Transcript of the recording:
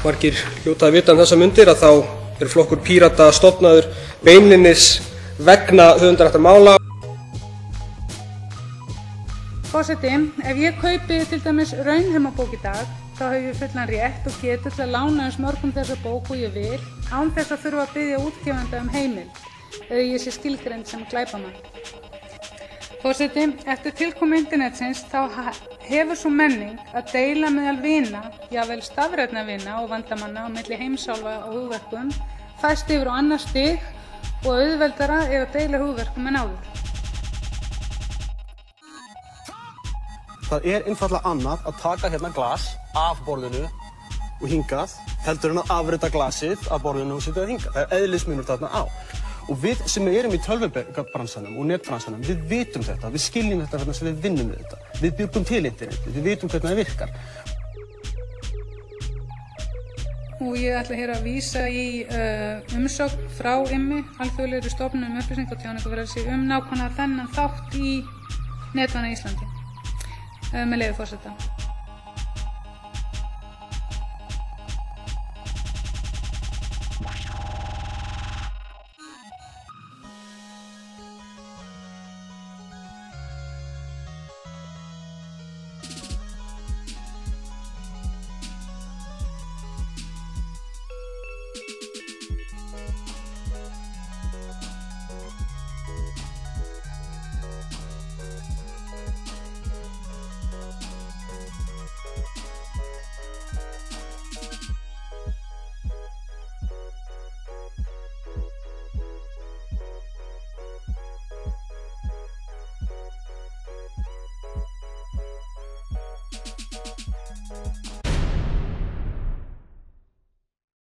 margir hljóta að vita þessar mundir að þá flokkur Pírata stofnaður beinlínis vegna höfundaréttarmála. Forseti, ef ég kaupi til dæmis Raunheimabók í dag, þá hef ég fullan rétt og getu til að lána mörgum þessa bók og ég vil, án þess að þurfa að biðja útgefanda heimild, eða ég sé skilgreind sem glæpamann. Forseti, eftir tilkomu internetsins þá hefur svo menning að deila meðal vina, jafnvel stafrænna vina og vandamanna á milli heimsálfa og hugverkum, fæst yfir á annað stig og auðveldara er að deila hugverkum en áður. Það einfaldlega annað að taka hérna glas af borðinu og hingað heldur en að afrita glasið af borðinu og setja það hingað. Það eðlismunur þarna á. Og við sem erum í tölvubransanum og netbransanum, við vitum þetta, við skiljum þetta hvernig sem við vinnum við þetta. Við bjuggum til internetið, við vitum hvernig það virkar. Og ég ætla hér að vísa í umsögn frá IMMI, Alþjóðlegri stofnun um upplýsinga og tjáningarfrelsi, nákvæmlega þennan þátt í Netvana Íslandi. Með leyfi forseta.